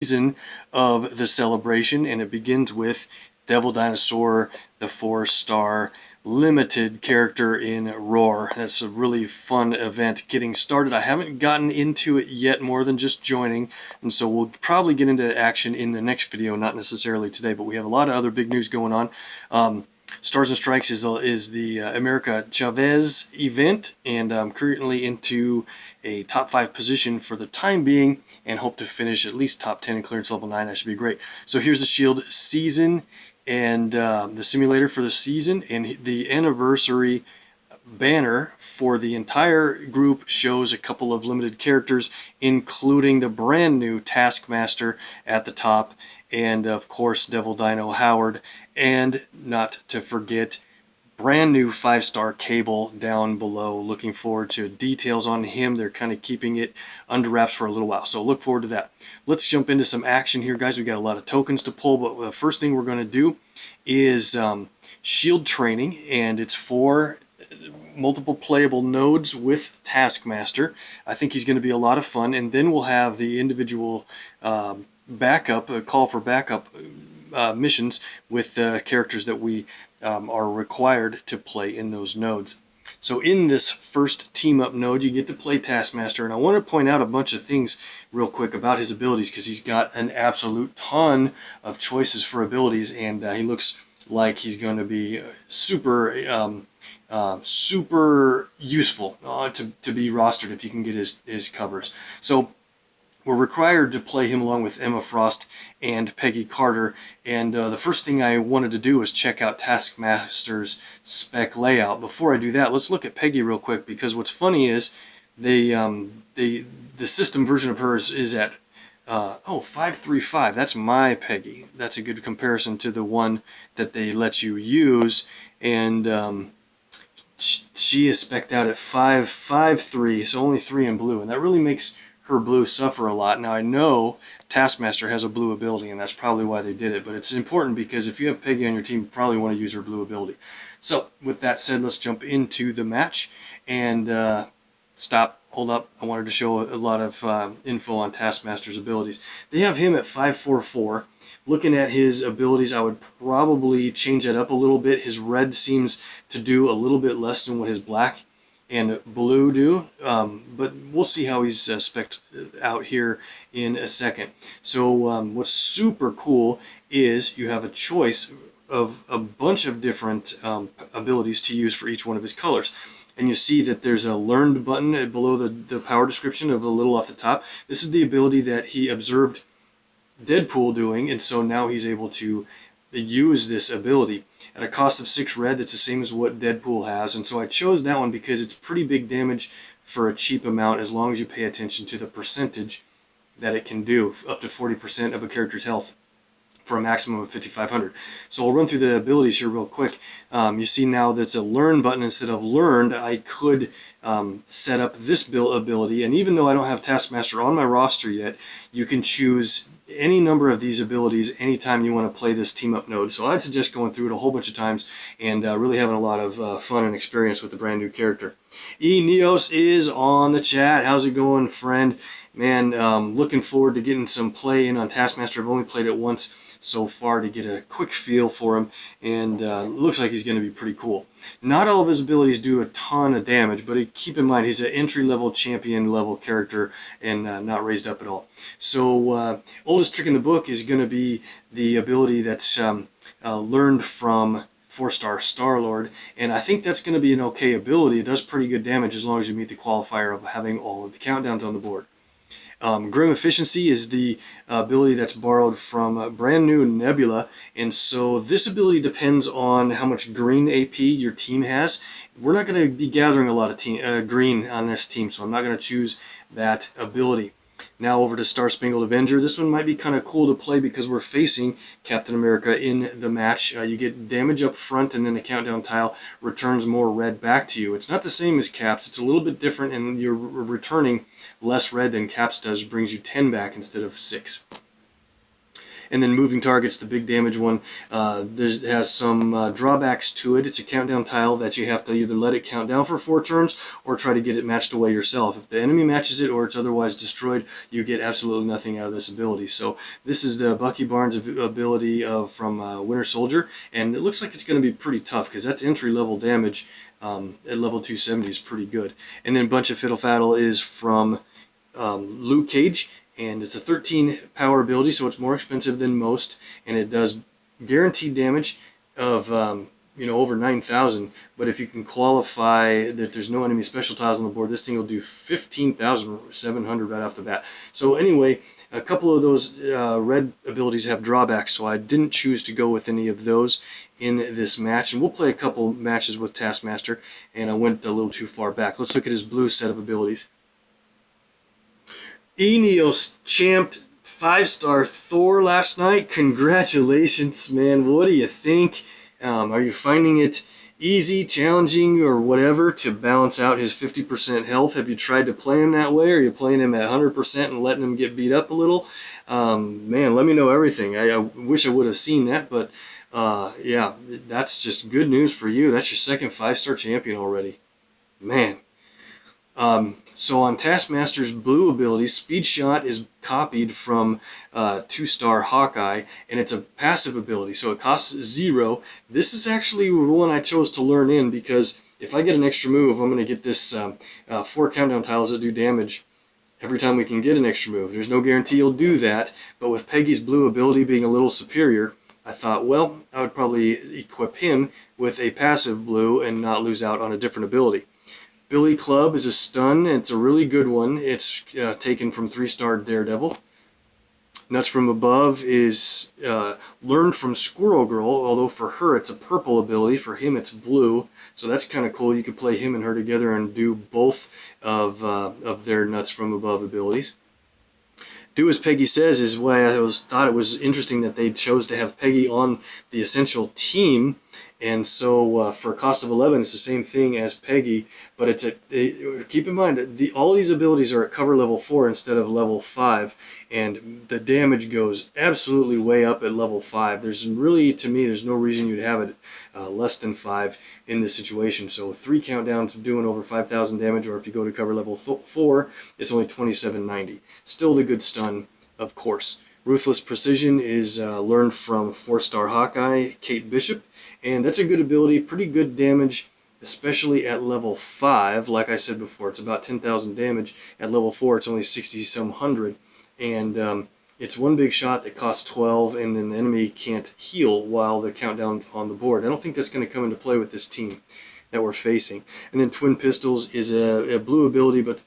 season of the celebration, and it begins with Devil Dinosaur, the 4-star limited character in Roar. That's a really fun event getting started. I haven't gotten into it yet more than just joining, and so we'll probably get into action in the next video, not necessarily today, but we have a lot of other big news going on. Stars and Strikes is the America Chavez event, and I'm currently into a top 5 position for the time being and hope to finish at least top 10 in clearance level 9. That should be great. So here's the Shield season and the simulator for the season, and the anniversary banner for the entire group shows a couple of limited characters, including the brand new Taskmaster at the top, and of course Devil Dino Howard, and not to forget brand new 5-star Cable down below. Looking forward to details on him. They're kind of keeping it under wraps for a little while, so look forward to that. Let's jump into some action here, guys. We got a lot of tokens to pull, but the first thing we're going to do is shield training, and it's for multiple playable nodes with Taskmaster. I think he's going to be a lot of fun, and then we'll have the individual call for backup missions with characters that we are required to play in those nodes. So in this first team up node, you get to play Taskmaster, and I want to point out a bunch of things real quick about his abilities, because he's got an absolute ton of choices for abilities, and he looks like he's going to be super useful to be rostered if you can get his covers. So we're required to play him along with Emma Frost and Peggy Carter, and the first thing I wanted to do was check out Taskmaster's spec layout. Before I do that, let's look at Peggy real quick, because what's funny is the system version of hers is at 535. That's my Peggy. That's a good comparison to the one that they let you use, and she is spec'd out at 553, so only 3 in blue, and that really makes her blue suffer a lot. Now I know Taskmaster has a blue ability, and that's probably why they did it, but it's important because if you have Peggy on your team, you probably want to use her blue ability. So with that said, let's jump into the match, and hold up, I wanted to show a lot of info on Taskmaster's abilities. They have him at 544. Looking at his abilities, I would probably change that up a little bit. His red seems to do a little bit less than what his black and blue do, but we'll see how he's spec'd out here in a second. So what's super cool is you have a choice of a bunch of different abilities to use for each one of his colors. And you see that there's a learned button below the power description of a little off the top. This is the ability that he observed Deadpool doing, and so now he's able to use this ability at a cost of 6 red. That's the same as what Deadpool has, and so I chose that one because it's pretty big damage for a cheap amount, as long as you pay attention to the percentage that it can do, up to 40% of a character's health for a maximum of 5,500. So I'll run through the abilities here real quick. You see now that's a learn button instead of learned. I could set up this ability, and even though I don't have Taskmaster on my roster yet, you can choose any number of these abilities anytime you want to play this team up node. So I'd suggest going through it a whole bunch of times and really having a lot of fun and experience with the brand new character. Neos is on the chat. How's it going, friend? Man, looking forward to getting some play in on Taskmaster. I've only played it once so far to get a quick feel for him, and looks like he's going to be pretty cool. Not all of his abilities do a ton of damage, but keep in mind he's an entry-level champion level character and not raised up at all. So oldest trick in the book is going to be the ability that's learned from 4-star Star-Lord, and I think that's going to be an okay ability. It does pretty good damage as long as you meet the qualifier of having all of the countdowns on the board. Grim Efficiency is the ability that's borrowed from brand new Nebula, and so this ability depends on how much green AP your team has. We're not going to be gathering a lot of green on this team, so I'm not going to choose that ability. Now over to Star Spangled Avenger. This one might be kind of cool to play because we're facing Captain America in the match. You get damage up front, and then the countdown tile returns more red back to you. It's not the same as Cap's. It's a little bit different, and you're returning less red than Cap's does. Brings you 10 back instead of 6. And then moving targets, the big damage one, has some drawbacks to it. It's a countdown tile that you have to either let it count down for 4 turns or try to get it matched away yourself. If the enemy matches it or it's otherwise destroyed, you get absolutely nothing out of this ability. So this is the Bucky Barnes ability from Winter Soldier, and it looks like it's going to be pretty tough because that's entry-level damage at level 270 is pretty good. And then Bunch of Fiddle Faddle is from Luke Cage, and it's a 13 power ability, so it's more expensive than most, and it does guaranteed damage of over 9,000. But if you can qualify that there's no enemy special tiles on the board, this thing will do 15,700 right off the bat. So anyway, a couple of those red abilities have drawbacks, so I didn't choose to go with any of those in this match. And we'll play a couple matches with Taskmaster, and I went a little too far back. Let's look at his blue set of abilities. Eneos champed 5-star Thor last night. Congratulations, man. What do you think? Are you finding it easy, challenging, or whatever to balance out his 50% health? Have you tried to play him that way? Or are you playing him at 100% and letting him get beat up a little? Man, let me know everything. I wish I would have seen that, but yeah, that's just good news for you. That's your second 5-star champion already. Man. So on Taskmaster's blue ability, Speed Shot is copied from 2-star Hawkeye, and it's a passive ability, so it costs 0. This is actually the one I chose to learn in, because if I get an extra move, I'm going to get this 4 countdown tiles that do damage every time we can get an extra move. There's no guarantee you'll do that, but with Peggy's blue ability being a little superior, I thought, well, I would probably equip him with a passive blue and not lose out on a different ability. Billy Club is a stun, and it's a really good one. It's taken from 3-star Daredevil. Nuts from Above is learned from Squirrel Girl, although for her it's a purple ability. For him it's blue, so that's kind of cool. You could play him and her together and do both of their Nuts from Above abilities. Do As Peggy Says is why I thought it was interesting that they chose to have Peggy on the Essential team. And so for a cost of 11, it's the same thing as Peggy, but keep in mind, all these abilities are at cover level 4 instead of level 5, and the damage goes absolutely way up at level 5. There's really, to me, there's no reason you'd have it less than 5 in this situation. So 3 countdowns doing over 5,000 damage, or if you go to cover level 4, it's only 2790. Still the good stun, of course. Ruthless Precision is learned from 4-star Hawkeye, Kate Bishop. And that's a good ability, pretty good damage, especially at level 5. Like I said before, it's about 10,000 damage. At level 4, it's only 60-some hundred. And it's one big shot that costs 12, and then the enemy can't heal while the countdown's on the board. I don't think that's going to come into play with this team that we're facing. And then Twin Pistols is a blue ability, but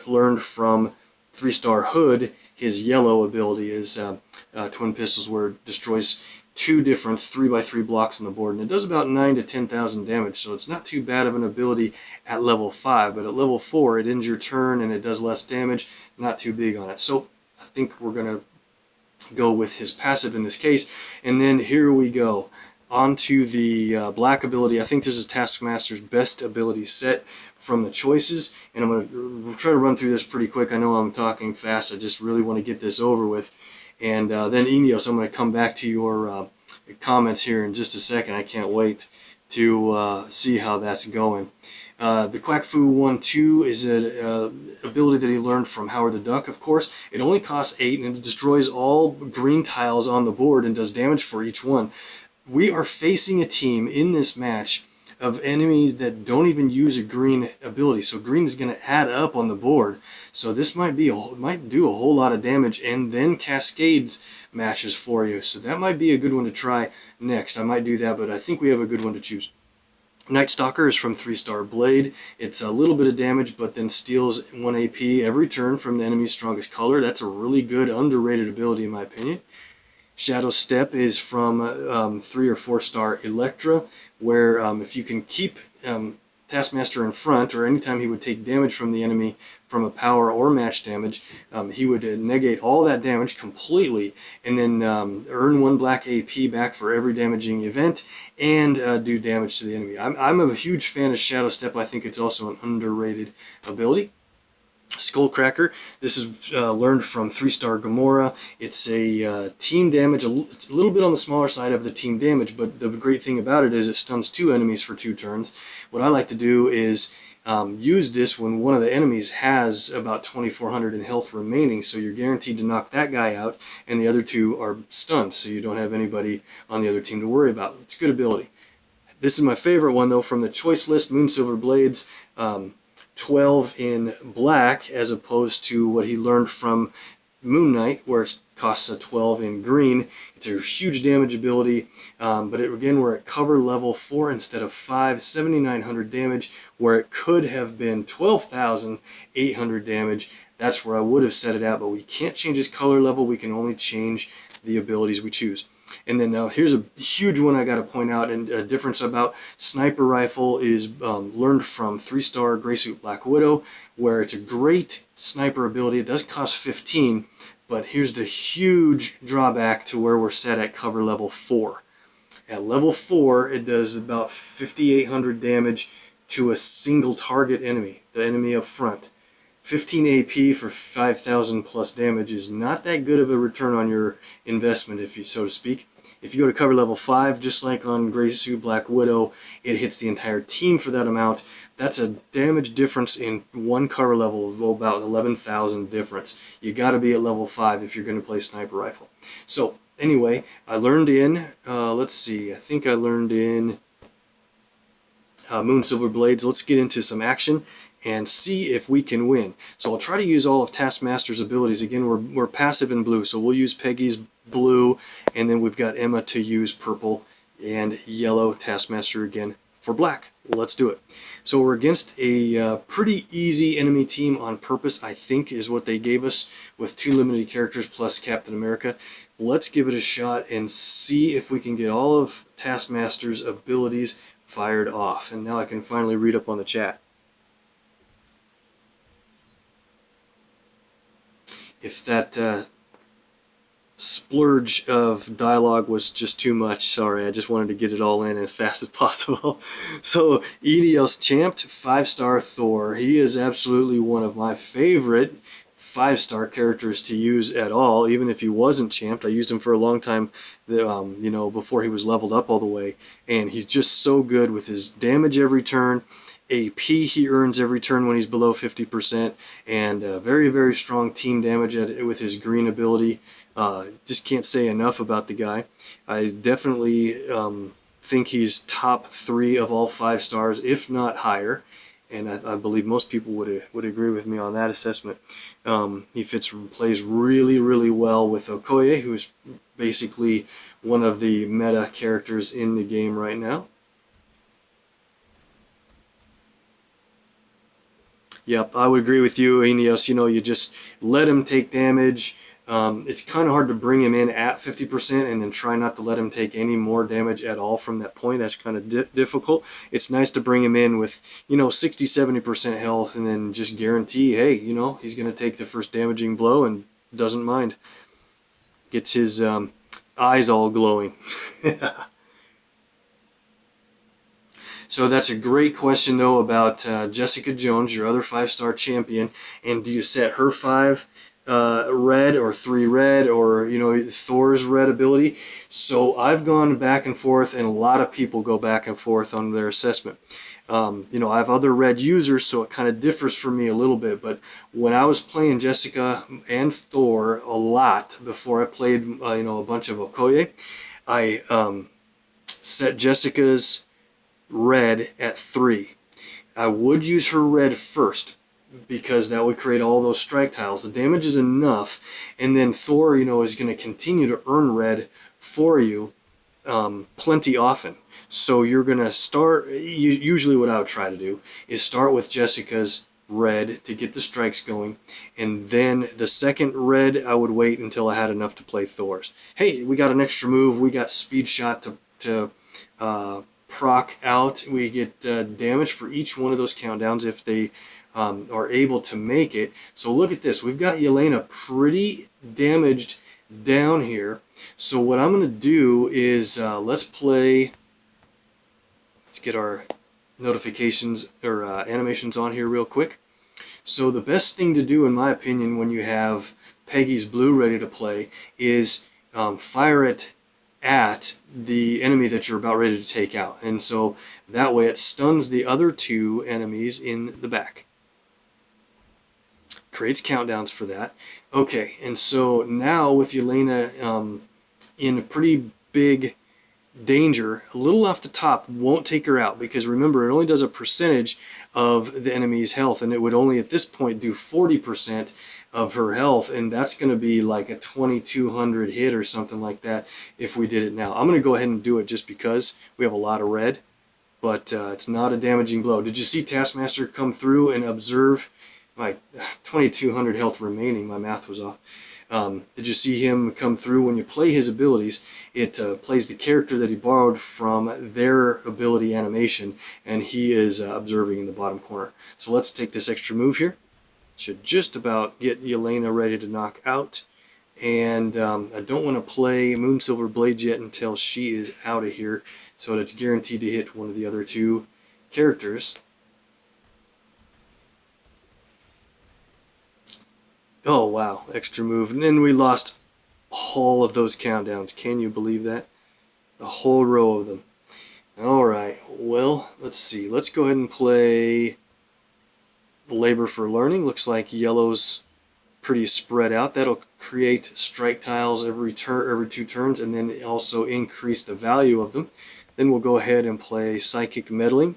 learned from 3-star Hood. His yellow ability is Twin Pistols, where it destroys 2 different 3x3 blocks on the board, and it does about 9,000 to 10,000 damage, so it's not too bad of an ability at level 5, but at level 4 it ends your turn and it does less damage, not too big on it. So I think we're going to go with his passive in this case. And then here we go on to the black ability. I think this is Taskmaster's best ability set from the choices, and I'm going to try to run through this pretty quick. I know I'm talking fast, I just really want to get this over with. And then Eneos, I'm going to come back to your comments here in just a second. I can't wait to see how that's going. The Quack Fu 1-2 is an ability that he learned from Howard the Duck, of course. It only costs 8, and it destroys all green tiles on the board and does damage for each one. We are facing a team in this match of enemies that don't even use a green ability, so green is going to add up on the board. So this might do a whole lot of damage, and then cascades matches for you. So that might be a good one to try next. I might do that, but I think we have a good one to choose. Night Stalker is from 3-star Blade. It's a little bit of damage, but then steals 1 AP every turn from the enemy's strongest color. That's a really good, underrated ability in my opinion. Shadow Step is from 3 or 4-star Electra, where if you can keep Taskmaster in front, or anytime he would take damage from the enemy from a power or match damage, he would negate all that damage completely, and then earn 1 black AP back for every damaging event, and do damage to the enemy. I'm a huge fan of Shadow Step. I think it's also an underrated ability. Skullcracker. This is learned from 3-star Gamora. It's a team damage. It's a little bit on the smaller side of the team damage, but the great thing about it is it stuns 2 enemies for 2 turns. What I like to do is use this when one of the enemies has about 2,400 in health remaining, so you're guaranteed to knock that guy out, and the other 2 are stunned, so you don't have anybody on the other team to worry about. It's a good ability. This is my favorite one, though, from the choice list, Moonsilver Blades. 12 in black, as opposed to what he learned from Moon Knight, where it costs a 12 in green. It's a huge damage ability, but again, we're at cover level 4 instead of 5, 7,900 damage, where it could have been 12,800 damage. That's where I would have set it at, but we can't change his color level. We can only change the abilities we choose. And then now here's a huge one I got to point out, and a difference about Sniper Rifle is learned from 3-star Graysuit Black Widow, where it's a great sniper ability. It does cost 15, but here's the huge drawback to where we're set at cover level 4. At level 4, it does about 5,800 damage to a single target enemy, the enemy up front. 15 AP for 5,000 plus damage is not that good of a return on your investment, if you so to speak. If you go to cover level 5, just like on Graysuit Black Widow, it hits the entire team for that amount. That's a damage difference in one cover level of about 11,000 difference. You got to be at level 5 if you're going to play Sniper Rifle. So anyway, I learned in, let's see, I think I learned in Moonsilver Blades. Let's get into some action and see if we can win. So I'll try to use all of Taskmaster's abilities. Again, we're passive in blue, so we'll use Peggy's blue, and then we've got Emma to use purple, and yellow, Taskmaster again for black. Let's do it. So we're against a pretty easy enemy team on purpose, I think, is what they gave us, with 2 limited characters plus Captain America. Let's give it a shot and see if we can get all of Taskmaster's abilities fired off. And now I can finally read up on the chat. If that splurge of dialogue was just too much, sorry, I just wanted to get it all in as fast as possible. So, EDL's champed 5-star Thor. He is absolutely one of my favorite 5-star characters to use at all, even if he wasn't champed. I used him for a long time, you know, before he was leveled up all the way, and he's just so good with his damage every turn. AP he earns every turn when he's below 50%, and very, very strong team damage with his green ability. Just can't say enough about the guy. I definitely think he's top 3 of all 5 stars, if not higher, and I believe most people would agree with me on that assessment. He plays really, really well with Okoye, who's basically one of the meta characters in the game right now. Yep, I would agree with you, Aeneas. You know, you just let him take damage. It's kind of hard to bring him in at 50% and then try not to let him take any more damage at all from that point. That's kind of difficult. It's nice to bring him in with, you know, 60, 70% health and then just guarantee, hey, you know, he's going to take the first damaging blow and doesn't mind. Gets his eyes all glowing. So that's a great question, though, about Jessica Jones, your other 5-star champion. And do you set her 5 red or 3 red, or, you know, Thor's red ability? So I've gone back and forth, and a lot of people go back and forth on their assessment. You know, I have other red users, so it kind of differs for me a little bit. But when I was playing Jessica and Thor a lot before I played, you know, a bunch of Okoye, I set Jessica's red at 3. I would use her red first, because that would create all those strike tiles. The damage is enough, and then Thor, you know, is going to continue to earn red for you plenty often. So you're going to start, usually what I would try to do is start with Jessica's red to get the strikes going, and then the second red I would wait until I had enough to play Thor's. Hey, we got an extra move. We got speed shot to proc out. We get damage for each one of those countdowns if they are able to make it. So look at this. We've got Yelena pretty damaged down here. So what I'm going to do is let's get our notifications or animations on here real quick. So the best thing to do, in my opinion, when you have Peggy's blue ready to play is fire it at the enemy that you're about ready to take out. And so that way it stuns the other two enemies in the back. Creates countdowns for that. Okay, and so now with Yelena in a pretty big danger, a little off the top won't take her out, because remember, it only does a percentage of the enemy's health, and it would only at this point do 40% of her health, and that's going to be like a 2200 hit or something like that if we did it now. I'm going to go ahead and do it just because we have a lot of red, but it's not a damaging blow. Did you see Taskmaster come through and observe my 2200 health remaining? My math was off. Did you see him come through? When you play his abilities, it plays the character that he borrowed from their ability animation, and he is observing in the bottom corner. So let's take this extra move here. Should just about get Yelena ready to knock out. And I don't want to play Moonsilver Blades yet until she is out of here, so that it's guaranteed to hit one of the other two characters. Oh wow, extra move. And then we lost all of those countdowns. Can you believe that? A whole row of them. Alright, well, let's see. Let's go ahead and play Labor for Learning. Looks like yellow's pretty spread out. That'll create strike tiles every 2 turns, and then also increase the value of them. Then we'll go ahead and play Psychic Meddling.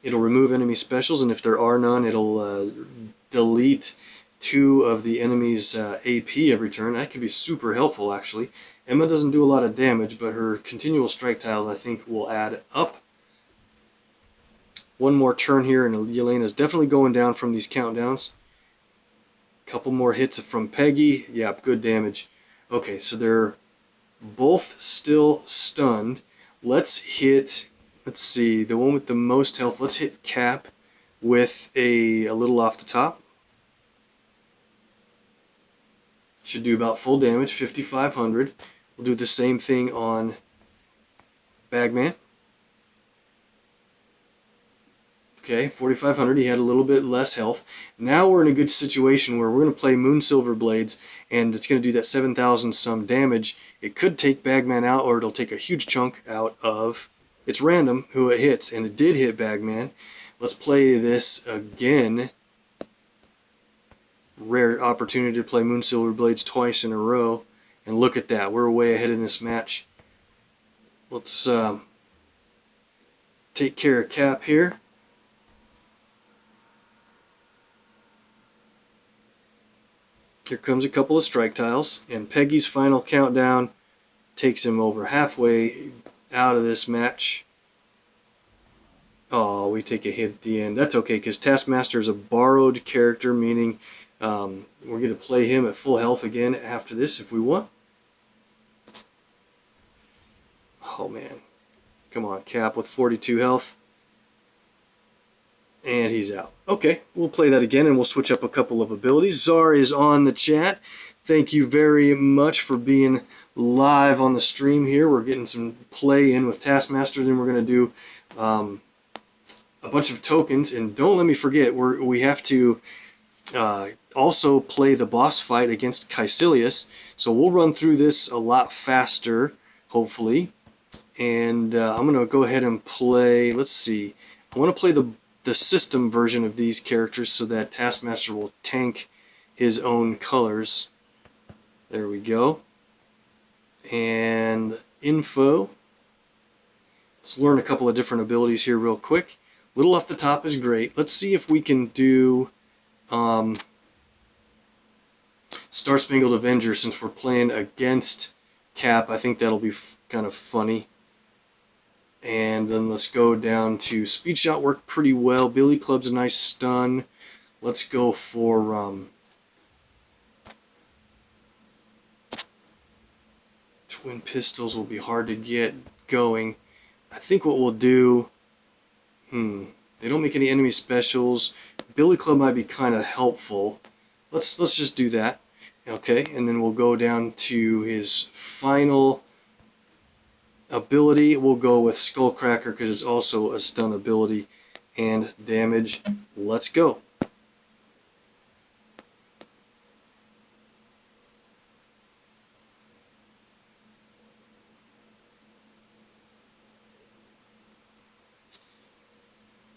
It'll remove enemy specials, and if there are none, it'll delete 2 of the enemy's AP every turn. That could be super helpful, actually. Emma doesn't do a lot of damage, but her continual strike tiles, I think, will add up. One more turn here, and Yelena's definitely going down from these countdowns. Couple more hits from Peggy. Yeah, good damage. Okay, so they're both still stunned. Let's hit, let's see, the one with the most health. Let's hit Cap with a little off the top. Should do about full damage, 5,500. We'll do the same thing on Bagman. Okay, 4,500. He had a little bit less health. Now we're in a good situation where we're going to play Moonsilver Blades, and it's going to do that 7,000 some damage. It could take Bagman out, or it'll take a huge chunk out of... It's random who it hits, and it did hit Bagman. Let's play this again. Rare opportunity to play Moonsilver Blades twice in a row. And look at that, we're way ahead in this match. Let's take care of Cap here. Here comes a couple of strike tiles, and Peggy's final countdown takes him over halfway out of this match. Oh, we take a hit at the end. That's okay, because Taskmaster is a borrowed character, meaning we're going to play him at full health again after this if we want. Oh man, come on, Cap with 42 health. And he's out. Okay, we'll play that again, and we'll switch up a couple of abilities. Czar is on the chat. Thank you very much for being live on the stream here. We're getting some play in with Taskmaster. Then we're going to do a bunch of tokens. And don't let me forget, we have to also play the boss fight against Caecilius. So we'll run through this a lot faster, hopefully. And I'm going to go ahead and play, let's see. I want to play the system version of these characters so that Taskmaster will tank his own colors. There we go. And info. Let's learn a couple of different abilities here real quick. Little off the top is great. Let's see if we can do Star Spangled Avenger since we're playing against Cap. I think that'll be kind of funny. And then let's go down to Speed Shot, worked pretty well. Billy Club's a nice stun. Let's go for Twin Pistols will be hard to get going. I think what we'll do, they don't make any enemy specials. Billy Club might be kind of helpful. Let's just do that. Okay, and then we'll go down to his final ability. We'll go with Skullcracker because it's also a stun ability and damage. Let's go.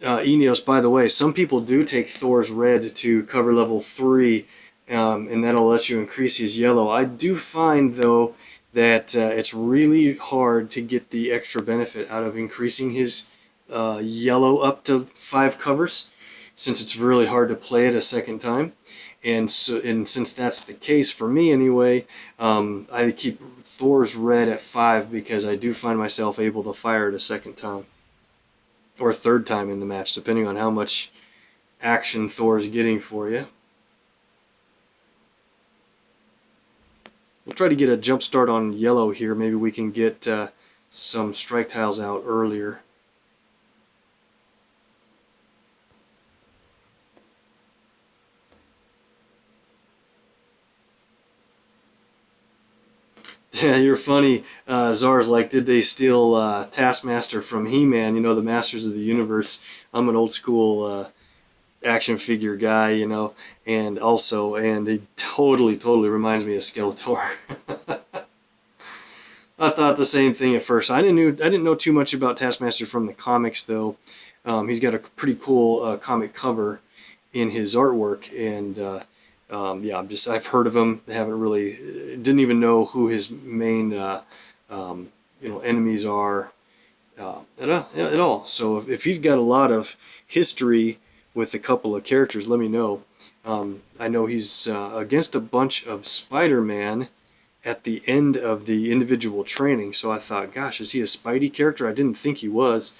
Eneos, by the way, some people do take Thor's red to cover level 3, and that'll let you increase his yellow. I do find, though, that it's really hard to get the extra benefit out of increasing his yellow up to 5 covers, since it's really hard to play it a second time. And since that's the case for me anyway, I keep Thor's red at 5 because I do find myself able to fire it a second time. Or a third time in the match, depending on how much action Thor's getting for you. We'll try to get a jump start on yellow here. Maybe we can get some strike tiles out earlier. Yeah, you're funny. Czar's like, did they steal Taskmaster from He-Man? You know, the Masters of the Universe. I'm an old school action figure guy, you know, and it totally reminds me of Skeletor. I thought the same thing at first. I didn't know too much about Taskmaster from the comics, though. He's got a pretty cool comic cover in his artwork, and yeah, I've heard of him. Didn't even know who his main enemies are at all. So if he's got a lot of history with a couple of characters, let me know. I know he's against a bunch of Spider-Man at the end of the individual training, so I thought, gosh, is he a Spidey character? I didn't think he was.